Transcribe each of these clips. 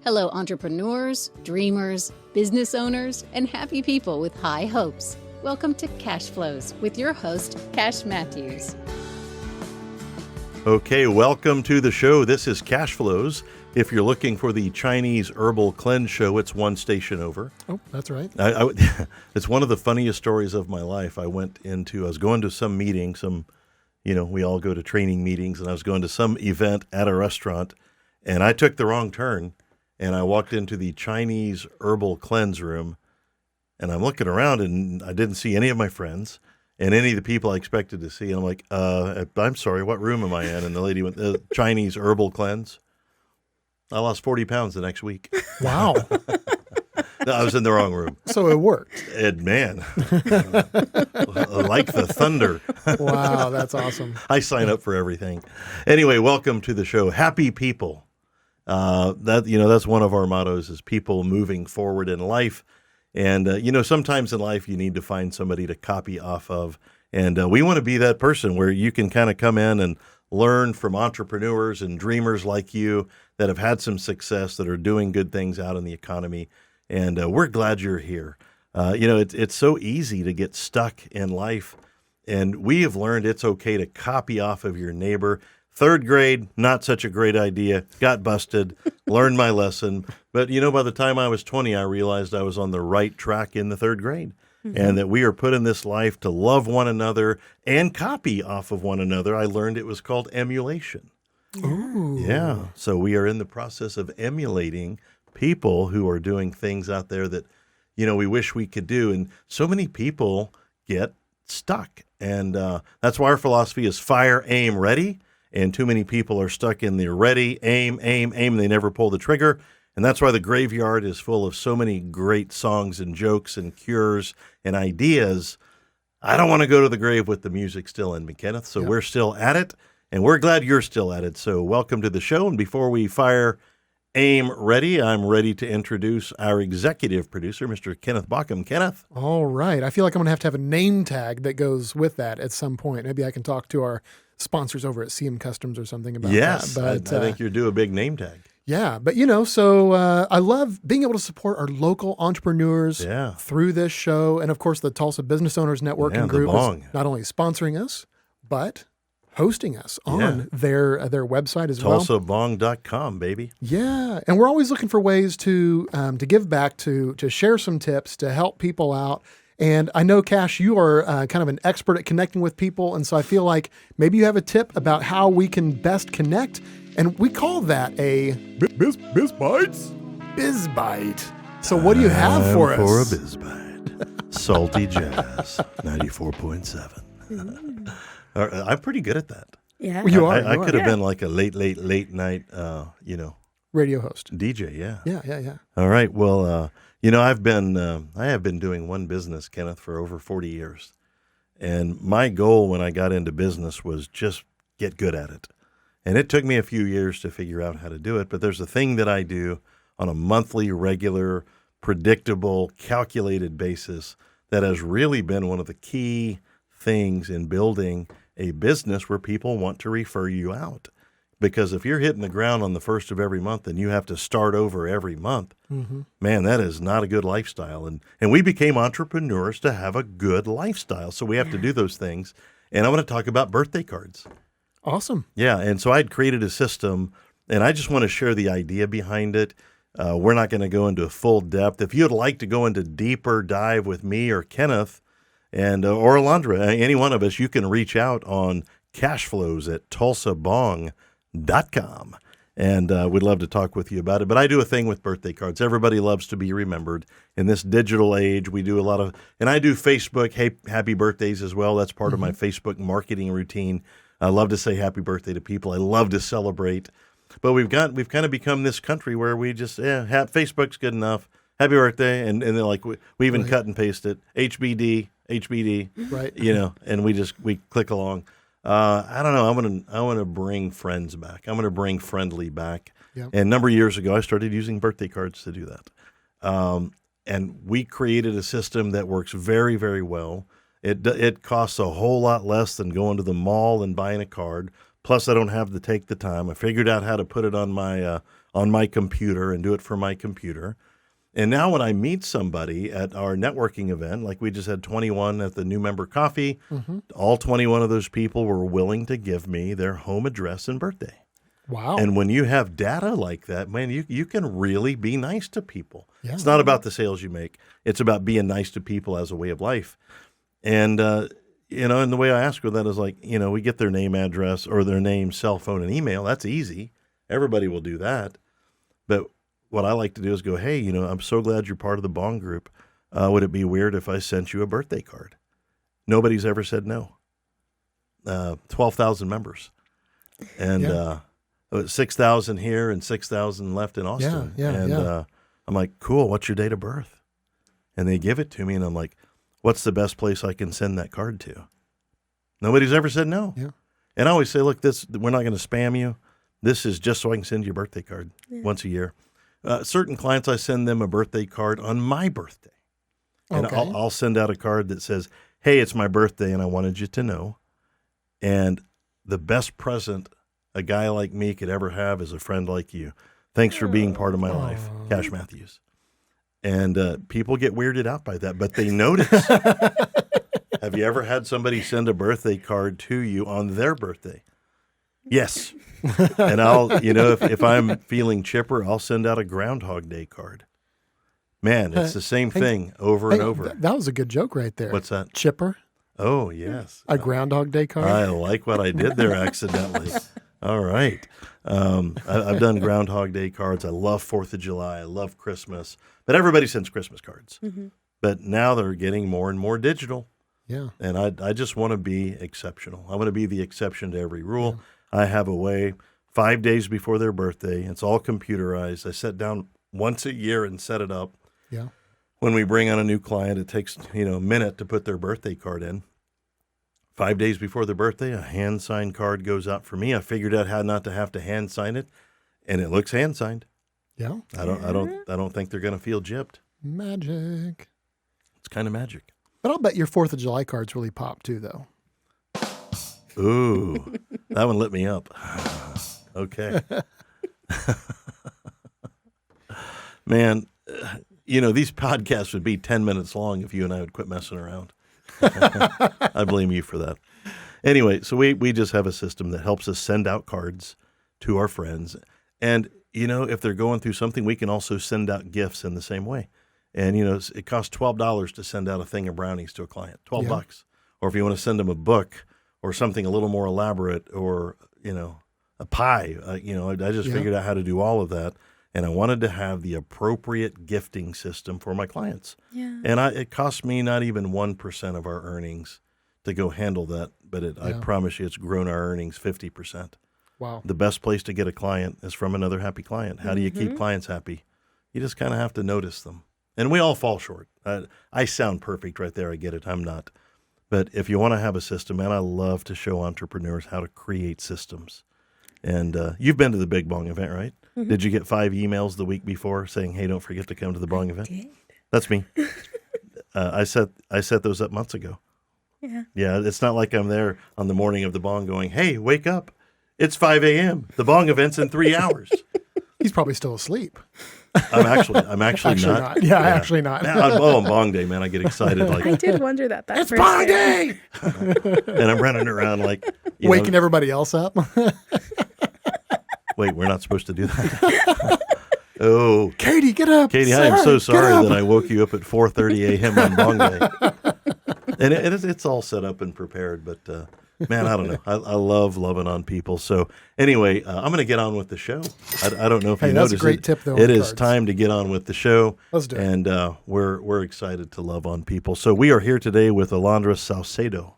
Hello, entrepreneurs, dreamers, business owners, and happy people with high hopes. Welcome to Cashflows with your host, Cash Matthews. Okay, welcome to the show. This is Cashflows. If you're looking for the Chinese Herbal Cleanse show, it's one station over. Oh, that's right. It's one of the funniest stories of my life. I was going to some meeting, we all go to training meetings, and I was going to some event at a restaurant, and I took the wrong turn, and I walked into the Chinese Herbal Cleanse room, and I'm looking around, and I didn't see any of my friends and any of the people I expected to see. And I'm like, I'm sorry, what room am I in? And the lady went, Chinese Herbal Cleanse. I lost 40 pounds the next week. Wow. No, I was in the wrong room. So it worked. And man, like the thunder. Wow, that's awesome. I sign up for everything. Anyway, welcome to the show. Happy people. That's one of our mottos is people moving forward in life. And, sometimes in life you need to find somebody to copy off of. And we want to be that person where you can kind of come in and learn from entrepreneurs and dreamers like you that have had some success, that are doing good things out in the economy. And we're glad you're here. It's so easy to get stuck in life. And we have learned it's okay to copy off of your neighbor. Third grade, not such a great idea. Got busted, learned my lesson. But, by the time I was 20, I realized I was on the right track in the third grade. Mm-hmm. And that we are put in this life to love one another and copy off of one another. I learned it was called emulation. Ooh. Yeah. So we are in the process of emulating people who are doing things out there that, we wish we could do. And so many people get stuck. And that's why our philosophy is fire, aim, ready. And too many people are stuck in the ready, aim, aim, aim. They never pull the trigger. And that's why the graveyard is full of so many great songs and jokes and cures and ideas. I don't want to go to the grave with the music still in me, Kenneth. So We're still at it, and we're glad you're still at it. So welcome to the show. And before we fire, aim, ready, I'm ready to introduce our executive producer, Mr. Kenneth Bockham. Kenneth. All right. I feel like I'm going to have a name tag that goes with that at some point. Maybe I can talk to our sponsors over at CM Customs or something about that. But I think you're due a big name tag. Yeah, but I love being able to support our local entrepreneurs through this show. And of course, the Tulsa Business Owners Networking Group is not only sponsoring us, but hosting us on their website as well. TulsaB.com, baby. Yeah, and we're always looking for ways to give back, to share some tips, to help people out. And I know, Cash, you are kind of an expert at connecting with people. And so I feel like maybe you have a tip about how we can best connect. And we call that a Biz Bites? Biz Bite. So what do you have for us? For a Biz Bite. Salty Jazz, 94.7. I'm pretty good at that. Yeah. Well, you are. I could have been like a late night, radio host. DJ, yeah. Yeah. All right. Well, I have been doing one business, Kenneth, for over 40 years. And my goal when I got into business was just get good at it. And it took me a few years to figure out how to do it. But there's a thing that I do on a monthly, regular, predictable, calculated basis that has really been one of the key things in building a business where people want to refer you out. Because if you're hitting the ground on the first of every month and you have to start over every month, man, that is not a good lifestyle. And we became entrepreneurs to have a good lifestyle. So we have to do those things. And I want to talk about birthday cards. Awesome. Yeah, and so I'd created a system, and I just want to share the idea behind it. We're not going to go into full depth. If you'd like to go into deeper dive with me or Kenneth and or Alondra, any one of us, you can reach out on Cashflows at TulsaB.com, and we'd love to talk with you about it. But I do a thing with birthday cards. Everybody loves to be remembered. In this digital age, we do a lot of, and I do Facebook happy birthdays as well. That's part of my Facebook marketing routine. I love to say happy birthday to people. I love to celebrate. But we've kind of become this country where we just, Facebook's good enough. Happy birthday. And then like we even cut and paste it. HBD, right? And we click along. I don't know. I want to bring friends back. I'm going to bring friendly back. Yep. And a number of years ago, I started using birthday cards to do that. And we created a system that works very, very well. It costs a whole lot less than going to the mall and buying a card. Plus, I don't have to take the time. I figured out how to put it on my on my computer and do it from my computer. And now when I meet somebody at our networking event, like we just had 21 at the new member coffee, all 21 of those people were willing to give me their home address and birthday. Wow. And when you have data like that, man, you can really be nice to people. Yeah. It's not about the sales you make. It's about being nice to people as a way of life. And, and the way I ask for that is like, we get their name, address, or their name, cell phone, and email. That's easy. Everybody will do that. But what I like to do is go, hey, I'm so glad you're part of the B.O.N.G group. Would it be weird if I sent you a birthday card? Nobody's ever said no. 12,000 members. And 6,000 here and 6,000 left in Austin. I'm like, cool, what's your date of birth? And they give it to me, and I'm like, what's the best place I can send that card to? Nobody's ever said no. Yeah. And I always say, look, we're not going to spam you. This is just so I can send you a birthday card once a year. Certain clients, I send them a birthday card on my birthday. And I'll send out a card that says, hey, it's my birthday, and I wanted you to know. And the best present a guy like me could ever have is a friend like you. Thanks for being part of my life, Cash Matthews. And people get weirded out by that, but they notice. Have you ever had somebody send a birthday card to you on their birthday? Yes. And I'll, if I'm feeling chipper, I'll send out a Groundhog Day card. Man, it's the same thing over and over. That was a good joke right there. What's that? Chipper. Oh, yes. A Groundhog Day card. I like what I did there accidentally. All right. I've done Groundhog Day cards. I love 4th of July. I love Christmas. But everybody sends Christmas cards. Mm-hmm. But now they're getting more and more digital. Yeah. And I just want to be exceptional. I want to be the exception to every rule. Yeah. I have a way 5 days before their birthday. It's all computerized. I sit down once a year and set it up. Yeah. When we bring on a new client, it takes, a minute to put their birthday card in. 5 days before their birthday, a hand-signed card goes out for me. I figured out how not to have to hand sign it, and it looks hand-signed. Yeah. I don't think they're going to feel gypped. Magic. It's kind of magic. But I'll bet your 4th of July cards really pop too, though. Ooh, that one lit me up. Okay. Man, these podcasts would be 10 minutes long if you and I would quit messing around. I blame you for that. Anyway, so we just have a system that helps us send out cards to our friends. And, if they're going through something, we can also send out gifts in the same way. And, it costs $12 to send out a thing of brownies to a client, $12. Or if you want to send them a book or something a little more elaborate or, a pie, I just figured out how to do all of that. And I wanted to have the appropriate gifting system for my clients. Yeah. And it cost me not even 1% of our earnings to go handle that. But I promise you, it's grown our earnings 50%. Wow. The best place to get a client is from another happy client. How do you keep clients happy? You just kind of have to notice them. And we all fall short. I sound perfect right there. I get it. I'm not. But if you want to have a system, man, I love to show entrepreneurs how to create systems. And you've been to the big B.O.N.G event, right? Mm-hmm. Did you get 5 emails the week before saying, hey, don't forget to come to the B.O.N.G event? Did. That's me. I set those up months ago. Yeah. Yeah, it's not like I'm there on the morning of the B.O.N.G going, hey, wake up. It's 5 a.m. The B.O.N.G event's in 3 hours. He's probably still asleep. I'm actually not. Yeah, actually not. On B.O.N.G day, man, I get excited. Like, I did wonder that. It's B.O.N.G day! And I'm running around like... Waking everybody else up. Wait, we're not supposed to do that. Oh. Katie, get up. Katie, I am so sorry that I woke you up at 4:30 a.m. on B.O.G day. And it's all set up and prepared, but man, I don't know. I love loving on people. So anyway, I'm going to get on with the show. I don't know if you noticed. That's a great tip, though. It is time to get on with the show. Let's do it. And we're excited to love on people. So we are here today with Alondra Saucedo.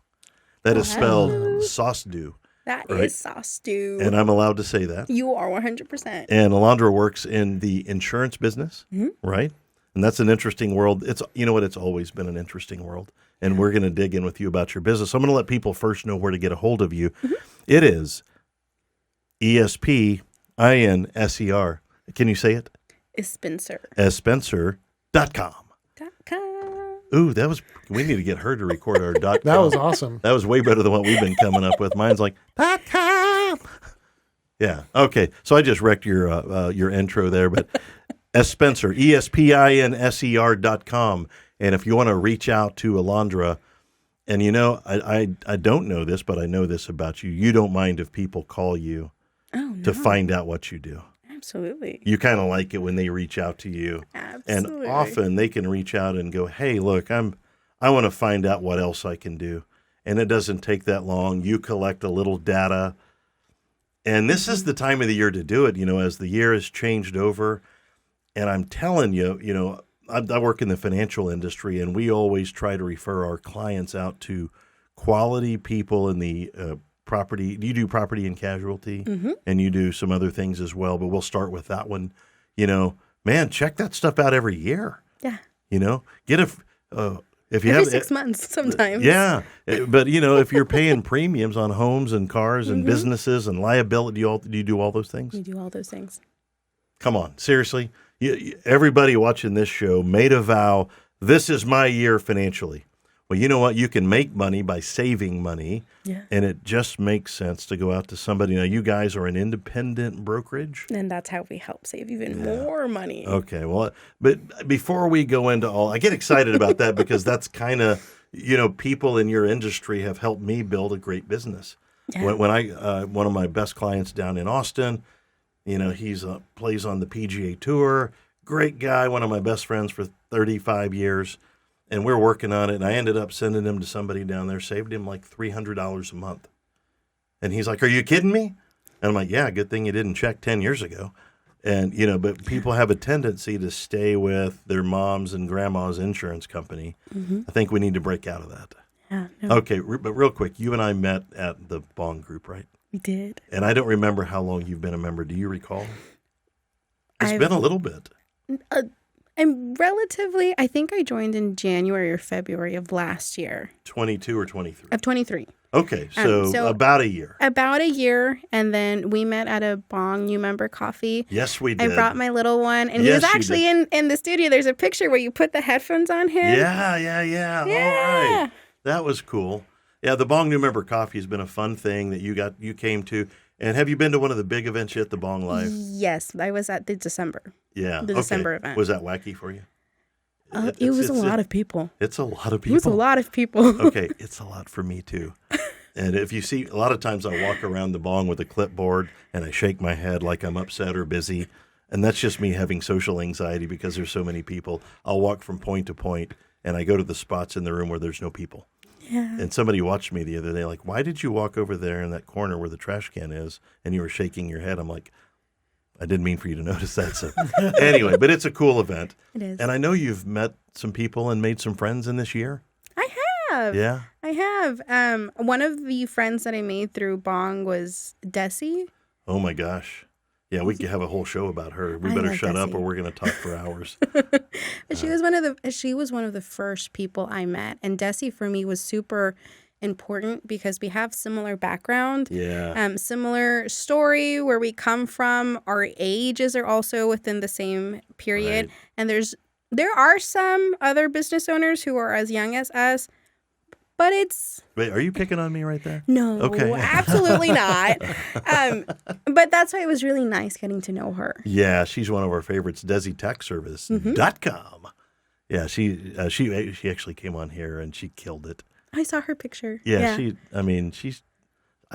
That is spelled Saucedo. That is Saucedo. And I'm allowed to say that. You are 100%. And Alondra works in the insurance business, right? And that's an interesting world. It's it's always been an interesting world. And we're going to dig in with you about your business. So I'm going to let people first know where to get a hold of you. Mm-hmm. It is ESPINSER. Can you say it? Spencer. Spencer.com. Ooh, we need to get her to record our .com. That was awesome. That was way better than what we've been coming up with. Mine's like, .com. Yeah. Okay. So I just wrecked your intro there, but Spencer, ESPINSER.com. And if you want to reach out to Alondra, and I don't know this, but I know this about you. You don't mind if people call you to find out what you do. Absolutely. You kind of like it when they reach out to you. Absolutely. And often they can reach out and go, hey, look, I want to find out what else I can do. And it doesn't take that long. You collect a little data. And this is the time of the year to do it, as the year has changed over. And I'm telling you, I work in the financial industry, and we always try to refer our clients out to quality people in the property. You do property and casualty, and you do some other things as well, but we'll start with that one. Man, check that stuff out every year. Yeah. Get if you every have 6 months sometimes. Yeah, but if you're paying premiums on homes and cars and businesses and liability, do you do all those things? We do all those things. Come on, seriously. Everybody watching this show made a vow, this is my year financially. Well, you know what? You can make money by saving money, and it just makes sense to go out to somebody. Now, you guys are an independent brokerage. And that's how we help save even more money. Okay, well, but before we go into I get excited about that because that's kind of, people in your industry have helped me build a great business. Yeah. When I, one of my best clients down in Austin, he's plays on the PGA Tour. Great guy, one of my best friends for 35 years. And we're working on it. And I ended up sending him to somebody down there, saved him like $300 a month. And he's like, are you kidding me? And I'm like, yeah, good thing you didn't check 10 years ago. And, but people have a tendency to stay with their mom's and grandma's insurance company. I think we need to break out of that. Yeah. No, Okay, but real quick, you and I met at the B.O.N.G group, right? we did. And I don't remember how long you've been a member. Do you recall? It's been a little bit. I'm relatively, I think I joined in January or February of last year. 22 or 23? Of 23. Okay, so about a year. About a year, and then we met at a B.O.N.G new member coffee. Yes, we did. I brought my little one, and Yes, he was you actually in the studio. There's a picture where you put the headphones on him. Yeah. All right. That was cool. Yeah, the B.O.N.G new member coffee has been a fun thing that you came to. And have you been to one of the big events yet, the B.O.N.G Live? Yes, I was at the December. Yeah. The December event. Was that wacky for you? It was a lot of people. It's a lot of people. It was a lot of people. Okay, it's a lot for me too. And if you see, a lot of times I walk around the B.O.N.G with a clipboard and I shake my head like I'm upset or busy. And that's just me having social anxiety because there's so many people. I'll walk from point to point and I go to the spots in the room where there's no people. Yeah. And somebody watched me the other day, like, why did you walk over there in that corner where the trash can is? And you were shaking your head. I'm like, I didn't mean for you to notice that. So anyway, but it's a cool event. It is. And I know you've met some people and made some friends in this year. I have. Yeah. I have. One of the friends that I made through B.O.N.G was Desi. Oh my gosh. Yeah, we could have a whole show about her. We I better like shut up Desi. or we're going to talk for hours. She was one of the first people I met, and Desi for me was super important because we have similar background, similar story, where we come from. Our ages are also within the same period, Right. and there are some other business owners who are as young as us, but it's Wait, are you picking on me right there? no, Okay. absolutely not. But that's why it was really nice getting to know her. Yeah, she's one of our favorites, DesiTaxService.com. Yeah, she actually came on here and she killed it. I saw her picture. Yeah. I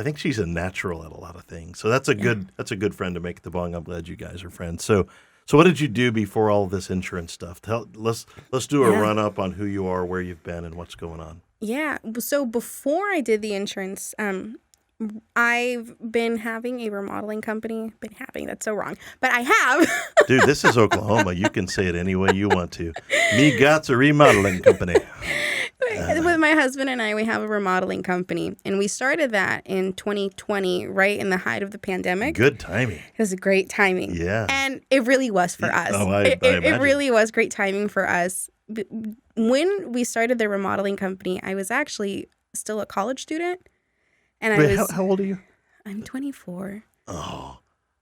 think she's a natural at a lot of things. So that's a good friend to make the B.O.N.G. I'm glad you guys are friends. So what did you do before all of this insurance stuff? Let's do a run up on who you are, where you've been, and what's going on. Yeah. So before I did the insurance, I've been having a remodeling company. That's so wrong. But I have. Dude, this is Oklahoma. You can say it any way you want to. Me got's a remodeling company. With my husband and I, we have a remodeling company. And we started that in 2020, right in the height of the pandemic. Good timing. It was great timing. Yeah. And it really was for us. Oh, I it imagine. really was great timing for us. When we started the remodeling company, I was actually still a college student. And Wait, how old are you? I'm 24. Oh,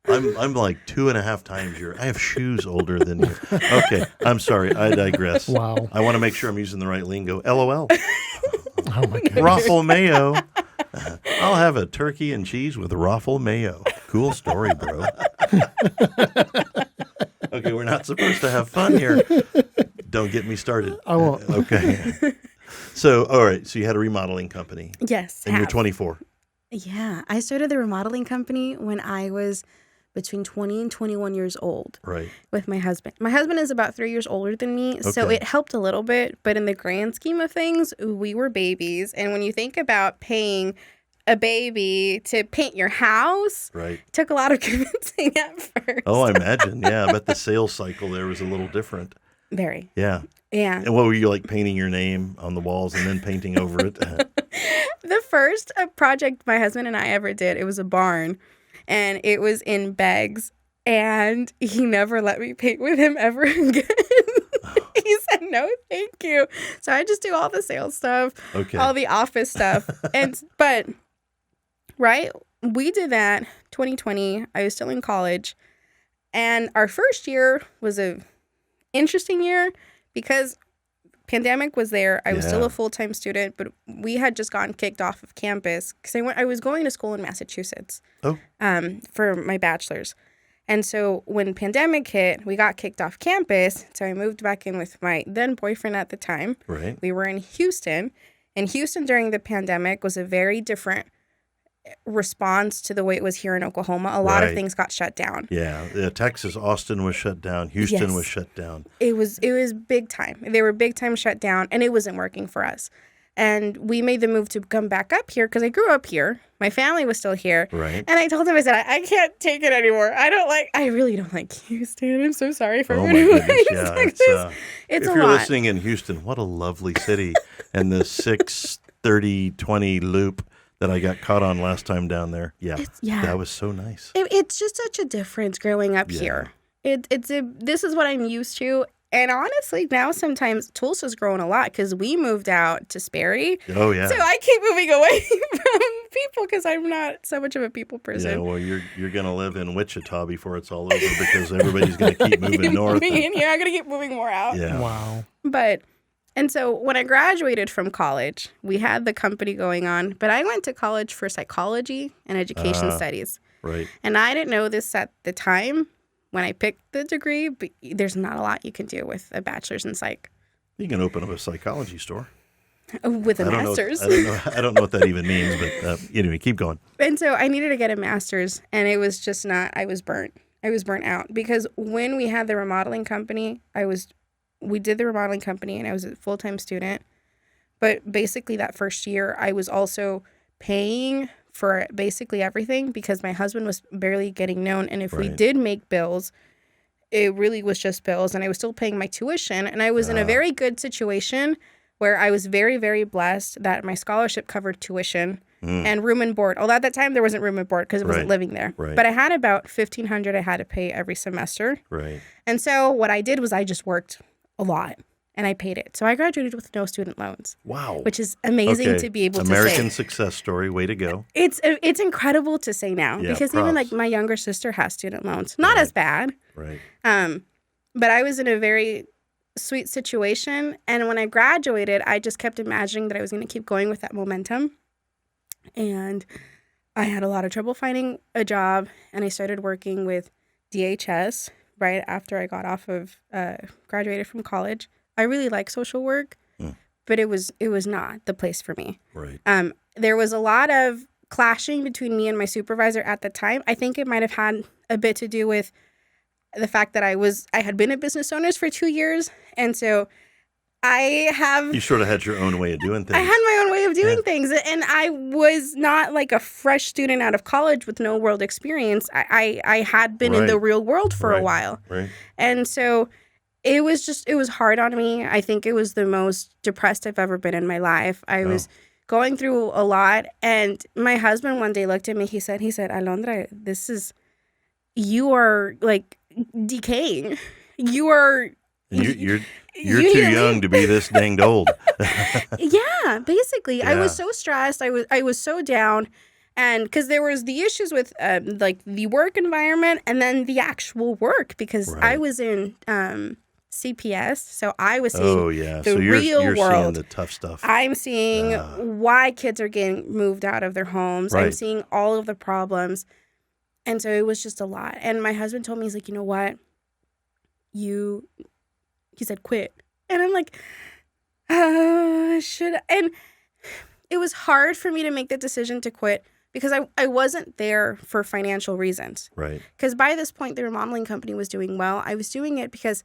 I'm like 2.5 times your. I have shoes older than you. Okay, I'm sorry. I digress. Wow. I want to make sure I'm using the right lingo. LOL. Oh my God. Raffle mayo. I'll have a turkey and cheese with raffle mayo. Cool story, bro. Okay, we're not supposed to have fun here. Don't get me started. I won't. Okay. So, all right. So you had a remodeling company. Yes. And you're 24. Yeah. I started the remodeling company when I was between 20 and 21 years old. Right. With my husband. My husband is about 3 years older than me, so Okay. it helped a little bit. But in the grand scheme of things, we were babies. And when you think about paying a baby to paint your house, Right. it took a lot of convincing at first. Oh, I imagine. Yeah. I bet the sales cycle there was a little different. Very. Yeah. Yeah. And what were you like painting your name on the walls and then painting over it? The first project my husband and I ever did, it was a barn, and it was in bags, and he never let me paint with him ever again. He said, no, thank you. So I just do all the sales stuff, Okay. all the office stuff. But we did that 2020. I was still in college, and our first year was a interesting year because pandemic was there. I was still a full-time student, but we had just gotten kicked off of campus because I was going to school in Massachusetts for my bachelor's. And so when pandemic hit, we got kicked off campus. So I moved back in with my then boyfriend at the time. Right. We were in Houston. And Houston during the pandemic was a very different response to the way it was here in Oklahoma. A lot of things got shut down. Yeah. Texas, Austin was shut down. Houston was shut down. It was big time. They were big time shut down, and it wasn't working for us. And we made the move to come back up here because I grew up here. My family was still here. Right. And I told him, I said, I can't take it anymore. I really don't like Houston. I'm so sorry for Oh, my everyone who goodness. likes Yeah. Texas. It's if a you're lot. listening in Houston, what a lovely city. And the 6:30-20 loop that I got caught on last time down there. Yeah. That was so nice. It's just such a difference growing up here. This is what I'm used to. And honestly, now sometimes Tulsa's growing a lot because we moved out to Sperry. Oh, yeah. So I keep moving away from people because I'm not so much of a people person. Yeah, well, you're going to live in Wichita before it's all over because everybody's going to keep moving north. I'm going to keep moving more out. Yeah. Wow. And so when I graduated from college, we had the company going on, but I went to college for psychology and education studies. Right. And I didn't know this at the time when I picked the degree, but there's not a lot you can do with a bachelor's in psych. You can open up a psychology store. With a master's. I don't know what that even means, but anyway, keep going. And so I needed to get a master's, and it was just not, I was burnt. I was burnt out because when we had the remodeling company, we did the remodeling company, and I was a full-time student. But basically that first year, I was also paying for basically everything because my husband was barely getting known. And if we did make bills, it really was just bills. And I was still paying my tuition. And I was in a very good situation where I was very, very blessed that my scholarship covered tuition and room and board. Although at that time there wasn't room and board because it wasn't living there. Right. But I had about $1,500 I had to pay every semester. Right. And so what I did was I just worked a lot. And I paid it. So I graduated with no student loans. Wow. Which is amazing to be able to say. American success story. Way to go. It's incredible to say now. Yeah, because props. even like my younger sister has student loans. Not as bad. Right. But I was in a very sweet situation. And when I graduated, I just kept imagining that I was going to keep going with that momentum. And I had a lot of trouble finding a job. And I started working with DHS right after I got off of graduated from college. I really like social work, but it was not the place for me. Right. There was a lot of clashing between me and my supervisor at the time. I think it might have had a bit to do with the fact that I had been a business owner for 2 years, and so you sort of had your own way of doing things. I had my own way of doing things, and I was not like a fresh student out of college with no world experience. I had been in the real world for a while, and so. It was hard on me. I think it was the most depressed I've ever been in my life. I was going through a lot. And my husband one day looked at me. He said, Alondra, you are like decaying. You're too young to be this danged old. Yeah, basically. Yeah. I was so stressed. I was so down. And because there was the issues with like the work environment and then the actual work because I was in CPS, so I was seeing the real you're world. Seeing the tough stuff. I'm seeing why kids are getting moved out of their homes. I'm seeing all of the problems. And so it was just a lot. And my husband told me, he's like, you know what? He said, quit. And I'm like, should I? And it was hard for me to make the decision to quit because I wasn't there for financial reasons. Right. Because by this point, the remodeling company was doing well. I was doing it because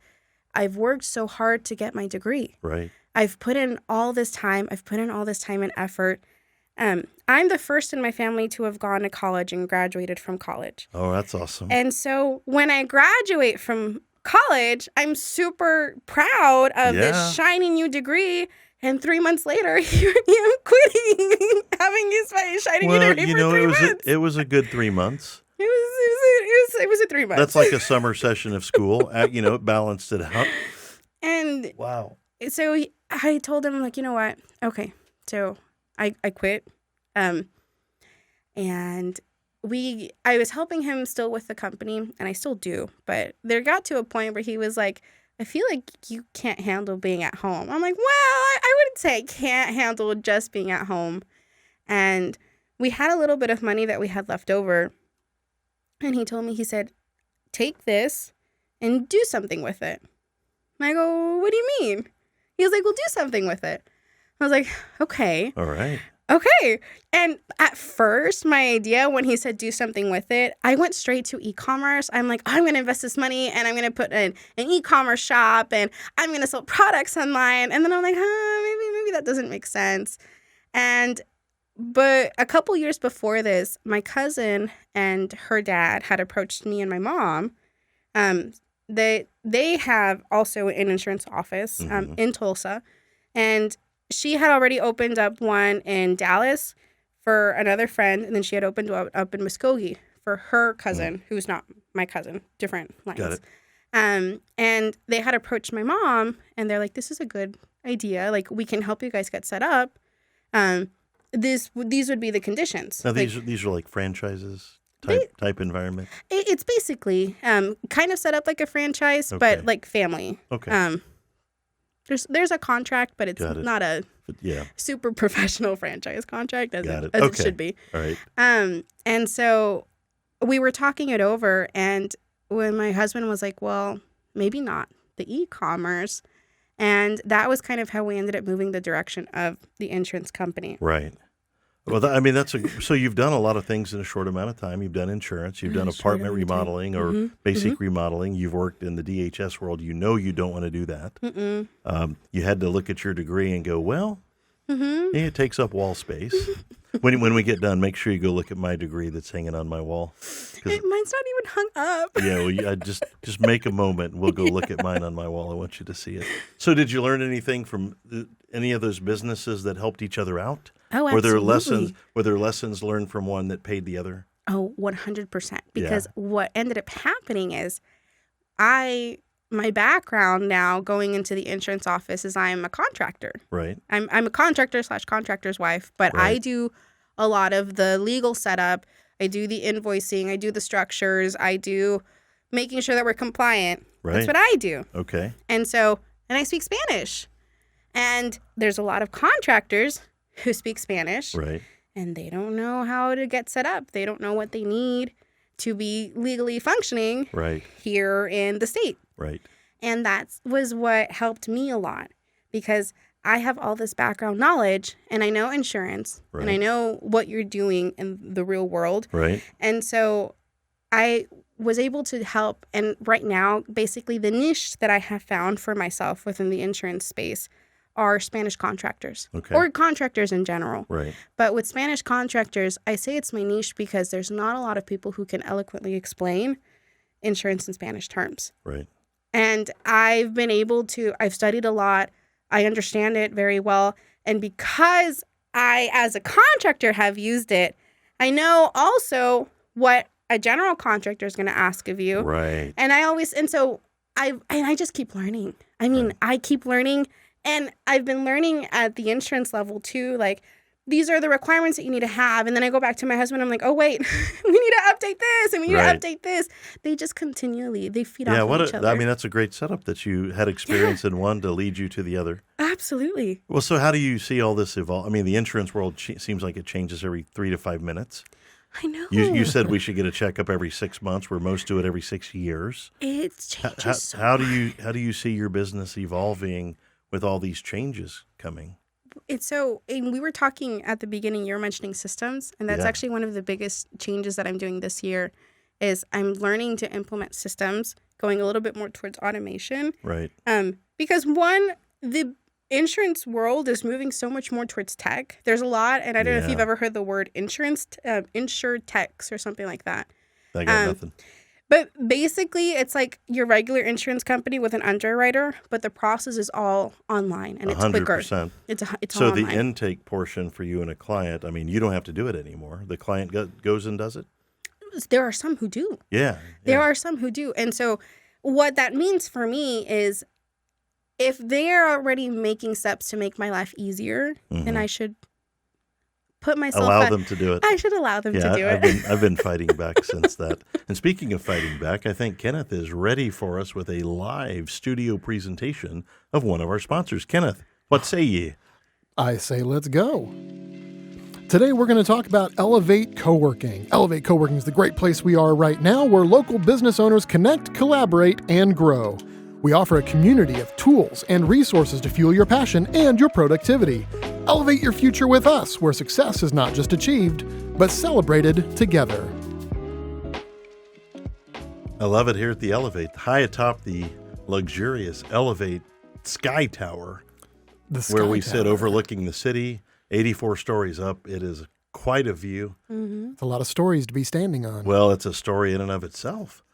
I've worked so hard to get my degree. Right. I've put in all this time. I've put in all this time and effort. I'm the first in my family to have gone to college and graduated from college. Oh, that's awesome. And so when I graduate from college, I'm super proud of this shiny new degree. And 3 months later, here I am quitting, having this shiny new degree for 3 months. It was a good 3 months. It was a 3 months. That's like a summer session of school. It balanced it out. And wow. So I told him, like, you know what? Okay. So I quit. And I was helping him still with the company, and I still do. But there got to a point where he was like, I feel like you can't handle being at home. I'm like, well, I wouldn't say I can't handle just being at home. And we had a little bit of money that we had left over. And he told me, he said, take this and do something with it. And I go, what do you mean? He was like, well, do something with it. I was like, okay. All right. Okay. And at first, my idea when he said do something with it, I went straight to e-commerce. I'm like, I'm going to invest this money and I'm going to put in an e-commerce shop and I'm going to sell products online. And then I'm like, maybe that doesn't make sense. But a couple years before this, my cousin and her dad had approached me and my mom. They have also an insurance office in Tulsa. And she had already opened up one in Dallas for another friend, and then she had opened up in Muskogee for her cousin, who's not my cousin, different lines. Got it. And they had approached my mom, and they're like, this is a good idea. Like, we can help you guys get set up. These would be the conditions. Now, these are like franchises type environment? It's basically kind of set up like a franchise, but like family. Okay. There's a contract, but it's not a super professional franchise contract as it should be. All right. And so we were talking it over, and when my husband was like, well, maybe not the e-commerce, and that was kind of how we ended up moving the direction of the insurance company. Right. Well, so you've done a lot of things in a short amount of time. You've done insurance. You've done apartment remodeling or basic remodeling. You've worked in the DHS world. You know you don't want to do that. You had to look at your degree and go, well, it takes up wall space. When we get done, make sure you go look at my degree that's hanging on my wall. Mine's not even hung up. Yeah, well, just make a moment. We'll go look at mine on my wall. I want you to see it. So did you learn anything from any of those businesses that helped each other out? Oh, absolutely. Were there lessons learned from one that paid the other? Oh, 100%. Because what ended up happening is my background now going into the insurance office is I'm a contractor. Right. I'm a contractor / contractor's wife, but I do a lot of the legal setup. I do the invoicing. I do the structures. I do making sure that we're compliant. Right. That's what I do. Okay. And I speak Spanish. And there's a lot of contractors who speak Spanish. Right. And they don't know how to get set up. They don't know what they need to be legally functioning here in the state. Right. And that was what helped me a lot because I have all this background knowledge and I know insurance and I know what you're doing in the real world. Right. And so I was able to help. And right now, basically the niche that I have found for myself within the insurance space are Spanish contractors or contractors in general. Right. But with Spanish contractors, I say it's my niche because there's not a lot of people who can eloquently explain insurance in Spanish terms. Right. And I've studied a lot. I understand it very well. And because I, as a contractor, have used it, I know also what a general contractor is going to ask of you. Right. And I just keep learning. I mean, I keep learning. And I've been learning at the insurance level too, like, these are the requirements that you need to have. And then I go back to my husband. I'm like, oh, wait, we need to update this and we need to update this. They just continually, they feed off of each other. I mean, that's a great setup that you had experience in one to lead you to the other. Absolutely. Well, so how do you see all this evolve? I mean, the insurance world seems like it changes every 3 to 5 minutes. I know. You said we should get a checkup every 6 months, where most do it every 6 years. It's changes so How much. do you see your business evolving with all these changes coming? And we were talking at the beginning, you were mentioning systems, and that's actually one of the biggest changes that I'm doing this year is I'm learning to implement systems, going a little bit more towards automation. Right. Because the insurance world is moving so much more towards tech. There's a lot, and I don't know if you've ever heard the word insure techs or something like that. I got nothing. But basically, it's like your regular insurance company with an underwriter, but the process is all online and it's 100%. quicker. It's so all the online. intake portion for you and a client, I mean, you don't have to do it anymore. The client goes and does it? There are some who do. Yeah. There are some who do. And so what that means for me is if they're already making steps to make my life easier, then I should put myself allow them to do it. I should allow them to do it. I've been fighting back since that. And speaking of fighting back, I think Kenneth is ready for us with a live studio presentation of one of our sponsors. Kenneth, what say ye? I say let's go. Today we're going to talk about Elevate Coworking. Elevate Coworking is the great place we are right now, where local business owners connect, collaborate, and grow. We offer a community of tools and resources to fuel your passion and your productivity. Elevate your future with us, where success is not just achieved, but celebrated together. I love it here at the Elevate, high atop the luxurious Elevate Sky Tower, where we sit overlooking the city, 84 stories up. It is quite a view. It's a lot of stories to be standing on. Well, it's a story in and of itself.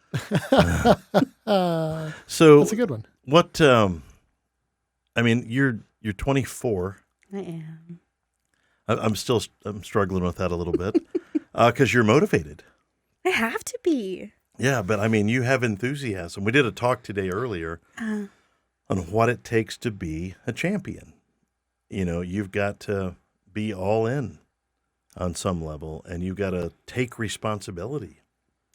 So that's a good one. What? I mean, you're 24. I am. I'm struggling with that a little bit because you're motivated. I have to be. Yeah, but I mean, you have enthusiasm. We did a talk today earlier on what it takes to be a champion. You know, you've got to be all in on some level, and you've got to take responsibility.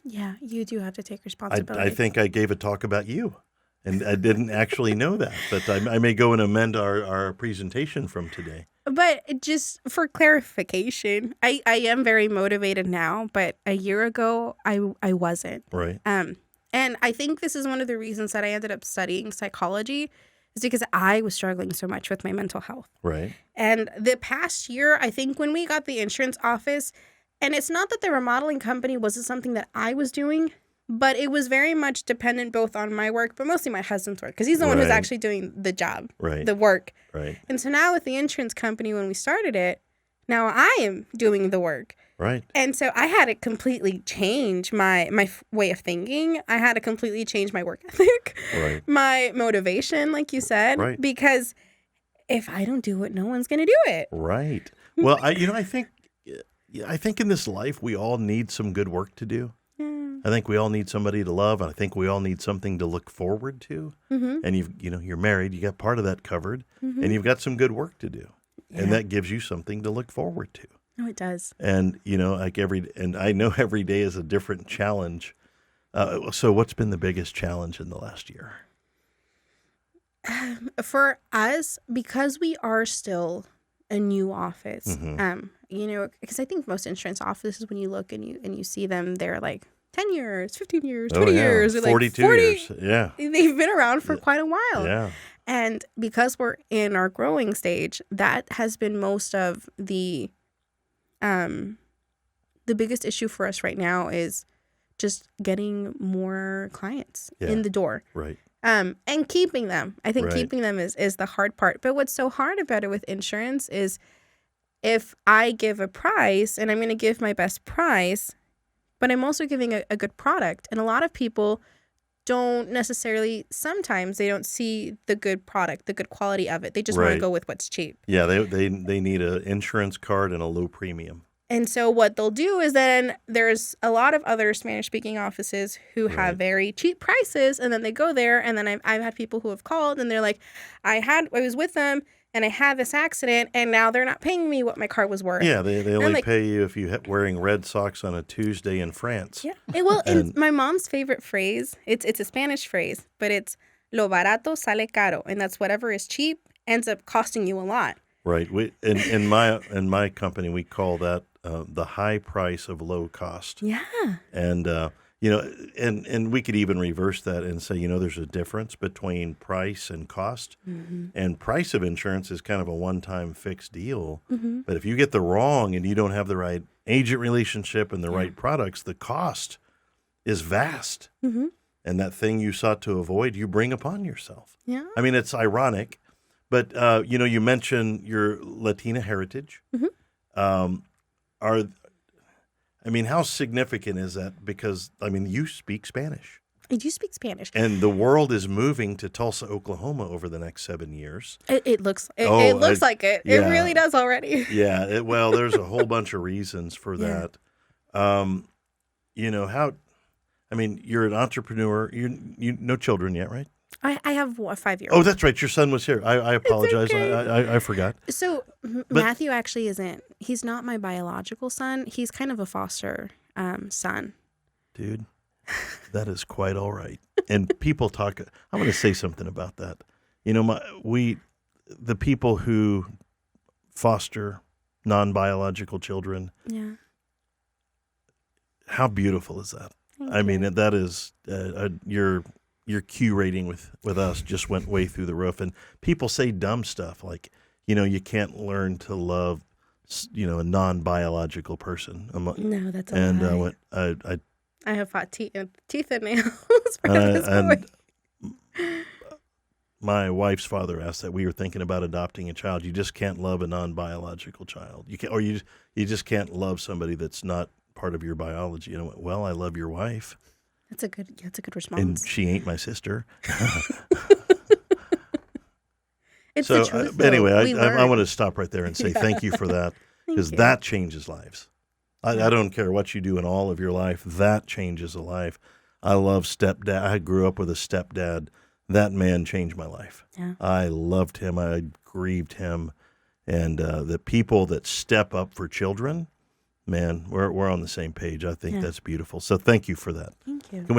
Yeah, you do have to take responsibility. I think I gave a talk about you, and I didn't actually know that, but I may go and amend our presentation from today. But just for clarification, I am very motivated now, but a year ago, I wasn't. Right. And I think this is one of the reasons that I ended up studying psychology is because I was struggling so much with my mental health. Right. And the past year, I think when we got the insurance office, and it's not that the remodeling company wasn't something that I was doing, but it was very much dependent both on my work, but mostly my husband's work, because he's the one who's actually doing the job, the work. Right. And so now with the insurance company, when we started it, now I am doing the work. Right. And so I had to completely change my way of thinking. I had to completely change my work ethic, my motivation, like you said, because if I don't do it, no one's going to do it. Right. Well, I think in this life, we all need some good work to do. I think we all need somebody to love, and I think we all need something to look forward to. Mm-hmm. And you're married, you got part of that covered, and you've got some good work to do, and that gives you something to look forward to. No, it does. And and I know every day is a different challenge. So, what's been the biggest challenge in the last year? For us, because we are still a new office, because I think most insurance offices, when you look and you see them, they're like 10 years, 15 years, 20 years. They're 42 like 40 years. Yeah. They've been around for quite a while. Yeah. And because we're in our growing stage, that has been most of the biggest issue for us right now is just getting more clients in the door. Right. And keeping them. I think keeping them is the hard part. But what's so hard about it with insurance is if I give a price and I'm going to give my best price, but I'm also giving a good product. And a lot of people don't necessarily, sometimes they don't see the good product, the good quality of it. They just want to go with what's cheap. Yeah, they need an insurance card and a low premium. And so what they'll do is then there's a lot of other Spanish-speaking offices who have very cheap prices, and then they go there, and then I've had people who have called, and they're like, I was with them, and I had this accident, and now they're not paying me what my car was worth. Yeah, they only pay you if you're wearing red socks on a Tuesday in France. Yeah, and my mom's favorite phrase, it's a Spanish phrase, but it's lo barato sale caro, and that's whatever is cheap ends up costing you a lot. Right. In my company, we call that the high price of low cost. Yeah. And and we could even reverse that and say, there's a difference between price and cost. Mm-hmm. And price of insurance is kind of a one-time fixed deal. Mm-hmm. But if you get the wrong and you don't have the right agent relationship and the right products, the cost is vast. Mm-hmm. And that thing you sought to avoid, you bring upon yourself. Yeah. I mean, it's ironic. But, you mentioned your Latina heritage. Mm-hmm. How significant is that? Because, you speak Spanish. I do speak Spanish. And the world is moving to Tulsa, Oklahoma over the next 7 years. It looks like it. Yeah. It really does already. Yeah. There's a whole bunch of reasons for that. You're an entrepreneur. You no children yet, right? I have a 5-year-old. Oh, that's right. Your son was here. I apologize. Okay. I forgot. So Matthew actually isn't. He's not my biological son. He's kind of a foster son. Dude, that is quite all right. And people talk. I'm going to say something about that. The people who foster non-biological children. Yeah. How beautiful is that? Thank you. That is your Q rating with us just went way through the roof. And people say dumb stuff like, you can't learn to love, a non-biological person. No, that's a lie. I have fought teeth and nails for this boy. My wife's father asked that. We were thinking about adopting a child. You just can't love a non-biological child. You can't, or you just can't love somebody that's not part of your biology. Well, I love your wife. That's a good response. And she ain't my sister. It's the truth. Anyway, I want to stop right there and say thank you for that, because that changes lives. I don't care what you do in all of your life. That changes a life. I love stepdad. I grew up with a stepdad. That man changed my life. Yeah. I loved him. I grieved him. And the people that step up for children, man, we're on the same page. I think that's beautiful. So thank you for that. Thank you. Can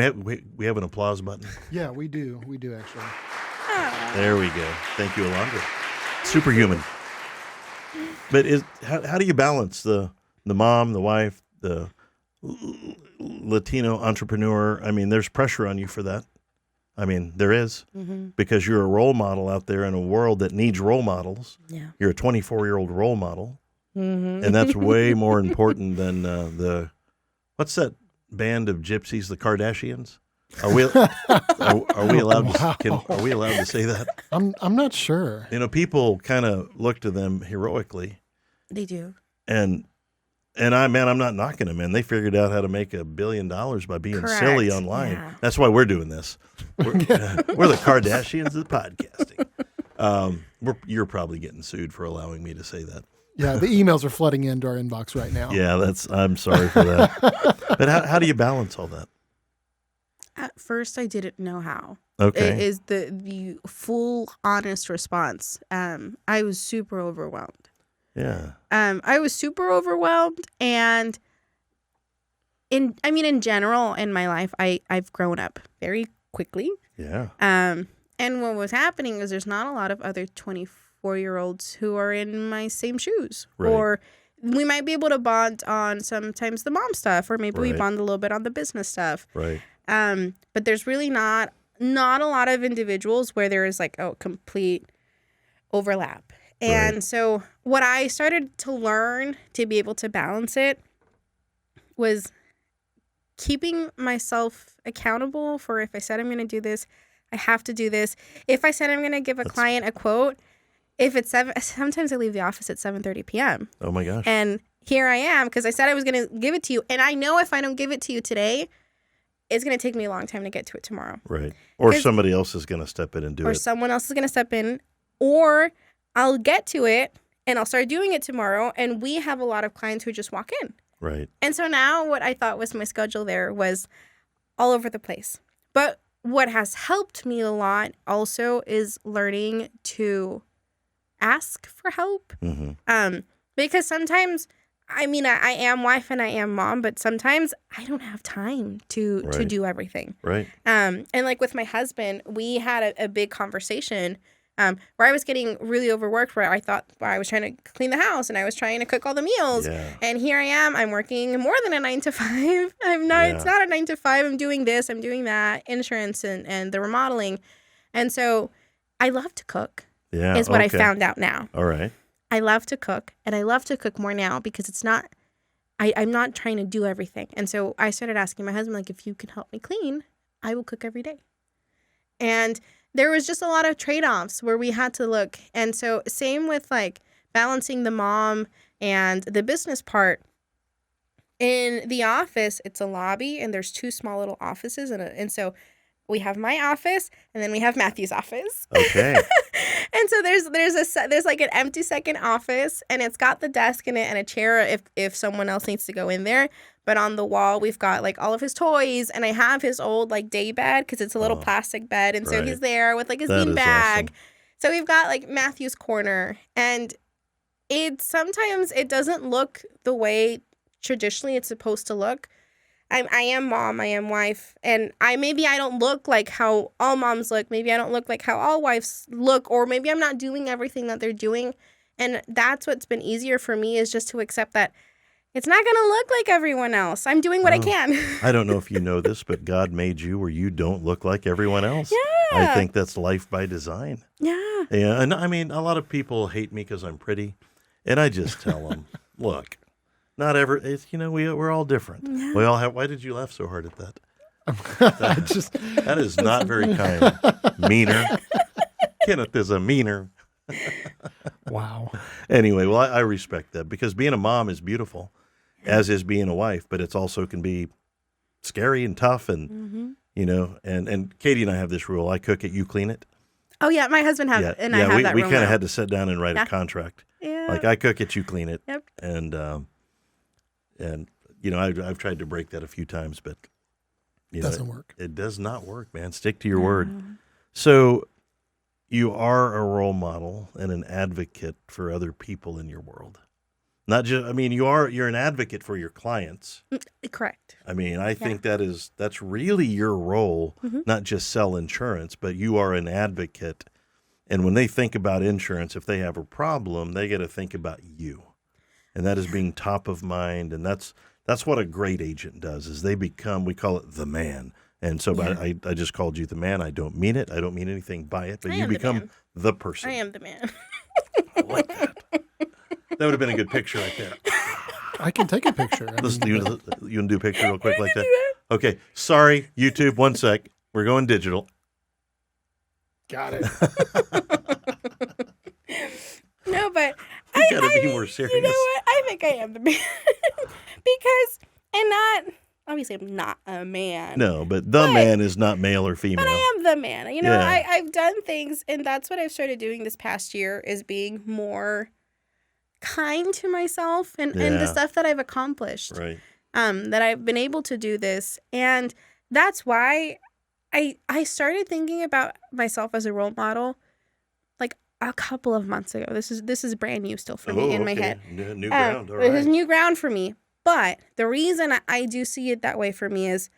we have an applause button? Yeah, we do. We do, actually. There we go. Thank you, Alondra. Superhuman. But how do you balance the mom, the wife, the Latino entrepreneur? There's pressure on you for that. There is, because you're a role model out there in a world that needs role models. Yeah. You're a 24-year-old role model. Mm-hmm. And that's way more important than what's that band of gypsies, the Kardashians? Are we allowed to say that? I'm not sure. People kind of look to them heroically. They do. And I'm not knocking them, man. They figured out how to make $1 billion by being silly online. Yeah. That's why we're doing this. We're the Kardashians of podcasting. You're probably getting sued for allowing me to say that. Yeah, the emails are flooding into our inbox right now. Yeah, I'm sorry for that. But how do you balance all that? At first, I didn't know how. Okay. It is the full, honest response. I was super overwhelmed. Yeah. I was super overwhelmed, and in general in my life, I've grown up very quickly. Yeah. And what was happening is there's not a lot of other 24-year-olds who are in my same shoes. Right. Or we might be able to bond on sometimes the mom stuff, or maybe we bond a little bit on the business stuff. Right. But there's really not a lot of individuals where there is complete overlap. And so what I started to learn to be able to balance it was keeping myself accountable for, if I said I'm going to do this, I have to do this. If I said I'm going to give a client a quote, if it's sometimes I leave the office at 7:30 p.m. Oh my gosh. And here I am because I said I was going to give it to you. And I know if I don't give it to you today, it's going to take me a long time to get to it tomorrow. Right. Or somebody else is going to step in and do it. Or someone else is going to step in. Or I'll get to it and I'll start doing it tomorrow. And we have a lot of clients who just walk in. Right. And so now what I thought was my schedule there was all over the place. But what has helped me a lot also is learning to ask for help. Mm-hmm. Because sometimes, I am wife and I am mom, but sometimes I don't have time to do everything. Right. And with my husband, we had a big conversation where I was getting really overworked, where I was trying to clean the house and I was trying to cook all the meals. Yeah. And here I am, I'm working more than a 9 to 5. It's not a 9 to 5. I'm doing this, I'm doing that, insurance and the remodeling. And so I love to cook is what I found out now. All right. I love to cook, and I love to cook more now because it's not, I'm not trying to do everything. And so I started asking my husband, like, if you can help me clean, I will cook every day. And there was just a lot of trade-offs where we had to look. And so same with like balancing the mom and the business part. In the office, it's a lobby and there's 2 small little offices. And so we have my office and then we have Matthew's office. Okay. And so there's like an empty second office and it's got the desk in it and a chair if someone else needs to go in there. But on the wall, we've got like all of his toys and I have his old like day bed because it's a little plastic bed. And so he's there with like his bean bag. Awesome. So we've got like Matthew's corner and sometimes it doesn't look the way traditionally it's supposed to look. I am mom, I am wife, and maybe I don't look like how all moms look. Maybe I don't look like how all wives look, or maybe I'm not doing everything that they're doing. And that's what's been easier for me is just to accept that it's not going to look like everyone else. I'm doing what I can. I don't know if you know this, but God made you where you don't look like everyone else. Yeah. I think that's life by design. Yeah. Yeah, and I mean, a lot of people hate me because I'm pretty, and I just tell them, look. Not ever. It's, we're all different. Yeah. We all have. Why did you laugh so hard at that? That is not very kind. Meaner. Kenneth is a meaner. Wow. Anyway, well, I respect that because being a mom is beautiful, as is being a wife, but it's also can be scary and tough, and and Katie and I have this rule: I cook it, you clean it. Oh yeah, my husband has, and I have that. We kind of had to sit down and write a contract. Yeah. Like I cook it, you clean it. Yep. And I've tried to break that a few times, but it doesn't work. It does not work, man. Stick to your word. So you are a role model and an advocate for other people in your world. Not just, you're an advocate for your clients. Correct. I think that's really your role, not just sell insurance, but you are an advocate. And when they think about insurance, if they have a problem, they got to think about you. And that is being top of mind. And that's what a great agent does is they become, we call it the man. And so I just called you the man. I don't mean it. I don't mean anything by it, but you become the person. I am the man. I like that. That would have been a good picture right there. I can take a picture. You want to do a picture real quick like that? Okay. Sorry, YouTube, 1 sec. We're going digital. Got it. No, but you got to be more serious. You know what? I think I am the man obviously I'm not a man. No, but man is not male or female. But I am the man. I've done things, and that's what I've started doing this past year is being more kind to myself and the stuff that I've accomplished. Right. That I've been able to do this, and that's why I started thinking about myself as a role model like a couple of months ago. This is brand new still for me in my head. New ground. All right. It is new ground for me. But the reason I do see it that way for me is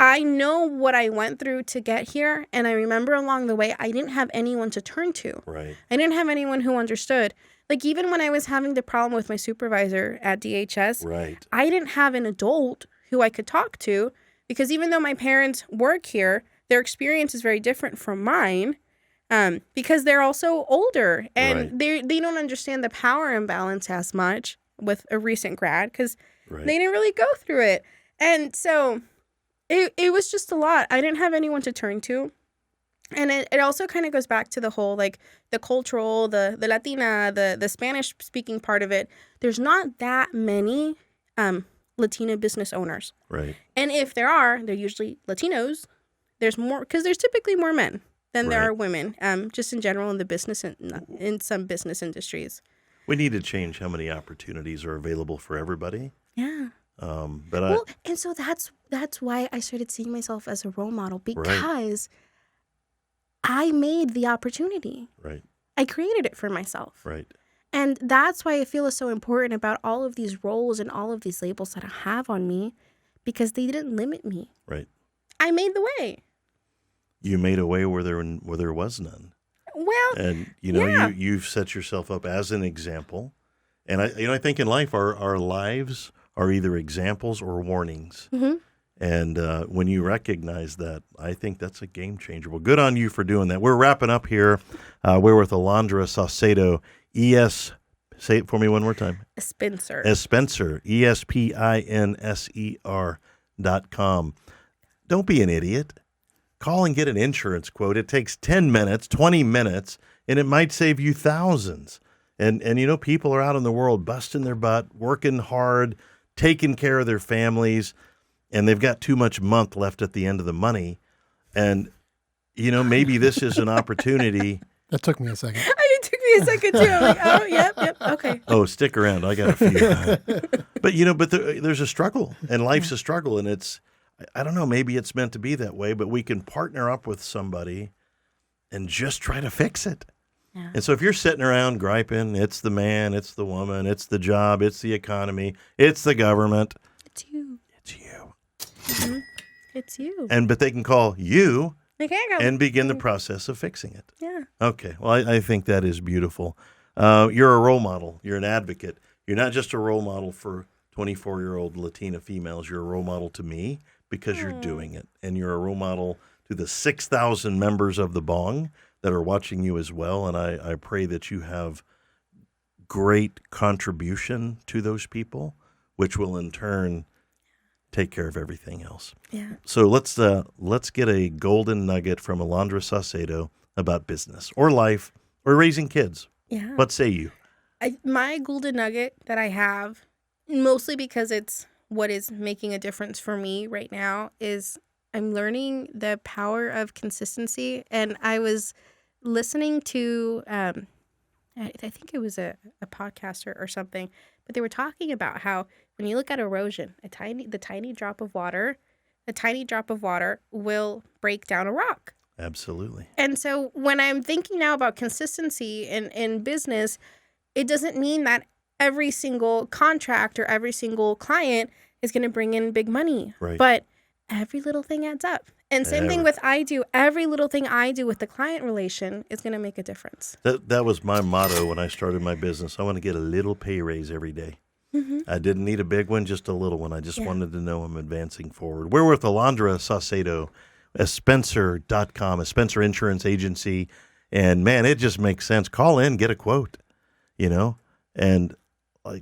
I know what I went through to get here. And I remember along the way, I didn't have anyone to turn to. Right. I didn't have anyone who understood. Like even when I was having the problem with my supervisor at DHS, right. I didn't have an adult who I could talk to because even though my parents work here, their experience is very different from mine. Because they're also older and they don't understand the power imbalance as much with a recent grad because they didn't really go through it. And so it was just a lot. I didn't have anyone to turn to. And it also kind of goes back to the whole, like the cultural, the Latina, the Spanish speaking part of it. There's not that many Latina business owners. Right. And if there are, they're usually Latinos. There's more because there's typically more men than there are women, just in general in the business in some business industries. We need to change how many opportunities are available for everybody. Yeah. And so that's why I started seeing myself as a role model because I made the opportunity. Right. I created it for myself. Right. And that's why I feel it's so important about all of these roles and all of these labels that I have on me because they didn't limit me. Right. I made the way. You made a way where there was none. Well, Well, and you've set yourself up as an example. And I think in life our lives are either examples or warnings. Mm-hmm. And when you recognize that, I think that's a game changer. Well, good on you for doing that. We're wrapping up here. We're with Alondra Saucedo, say it for me one more time. Spencer, ESPINSER.com. Don't be an idiot. Call and get an insurance quote. It takes 10 minutes, 20 minutes, and it might save you thousands. And people are out in the world busting their butt, working hard, taking care of their families, and they've got too much month left at the end of the money. And, maybe this is an opportunity. That took me a second. It took me a second, too. I'm like, oh, yep, okay. Oh, stick around. I got a few. But there's a struggle, and life's a struggle, and it's, I don't know, maybe it's meant to be that way, but we can partner up with somebody and just try to fix it. Yeah. And so if you're sitting around griping, it's the man, it's the woman, it's the job, it's the economy, it's the government. It's you. It's you. Mm-hmm. It's you. But they can call you and begin the process of fixing it. Yeah. Okay. Well, I think that is beautiful. You're a role model. You're an advocate. You're not just a role model for 24-year-old Latina females. You're a role model to me because you're doing it. And you're a role model to the 6,000 members of the B.O.N.G. that are watching you as well. And I pray that you have great contribution to those people, which will in turn take care of everything else. Yeah. So let's get a golden nugget from Alondra Saucedo about business or life or raising kids. Yeah. What say you? My golden nugget that I have, mostly because it's what is making a difference for me right now, is I'm learning the power of consistency. And I was listening to, I think it was a podcaster or something, but they were talking about how when you look at erosion, the tiny drop of water will break down a rock. Absolutely. And so when I'm thinking now about consistency in business, it doesn't mean that every single contract or every single client is going to bring in big money. Right. But every little thing adds up. And same thing with every little thing I do with the client relation is going to make a difference. That was my motto when I started my business. I want to get a little pay raise every day. Mm-hmm. I didn't need a big one, just a little one. I just wanted to know I'm advancing forward. We're with Alondra Saucedo, Spencer.com, a Spencer Insurance Agency. And man, it just makes sense. Call in, get a quote, and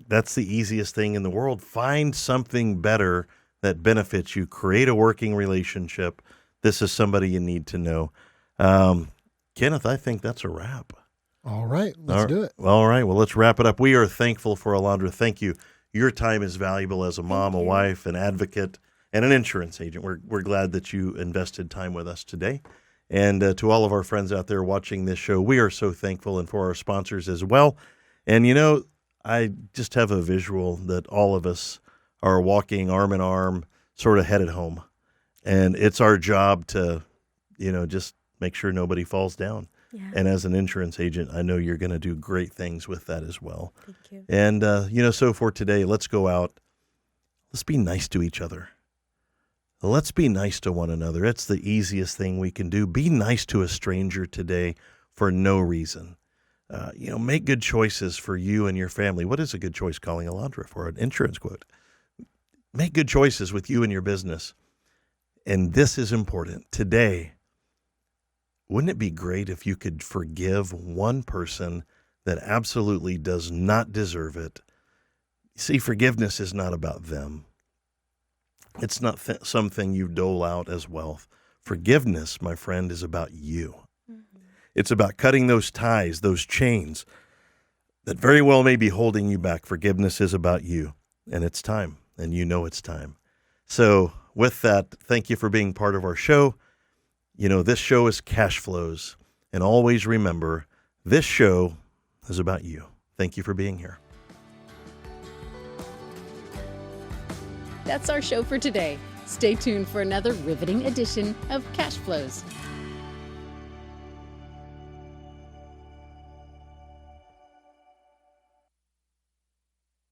that's the easiest thing in the world. Find something better that benefits you. Create a working relationship. This is somebody you need to know. Kenneth, I think that's a wrap. All right. Let's do it. All right. Well, let's wrap it up. We are thankful for Alondra. Thank you. Your time is valuable as a mom, a wife, an advocate, and an insurance agent. We're glad that you invested time with us today. And to all of our friends out there watching this show, we are so thankful, and for our sponsors as well. And, I just have a visual that all of us are walking arm in arm, sort of headed home. And it's our job to, just make sure nobody falls down. Yeah. And as an insurance agent, I know you're going to do great things with that as well. Thank you. And, so for today, let's go out. Let's be nice to each other. Let's be nice to one another. It's the easiest thing we can do. Be nice to a stranger today for no reason. Make good choices for you and your family. What is a good choice? Calling Alondra for an insurance quote. Make good choices with you and your business. And this is important. Today, wouldn't it be great if you could forgive one person that absolutely does not deserve it? See, forgiveness is not about them. It's not something you dole out as wealth. Forgiveness, my friend, is about you. Mm-hmm. It's about cutting those ties, those chains that very well may be holding you back. Forgiveness is about you, and it's time, and it's time. So with that, thank you for being part of our show. This show is Cashflows, and always remember, this show is about you. Thank you for being here. That's our show for today. Stay tuned for another riveting edition of Cashflows.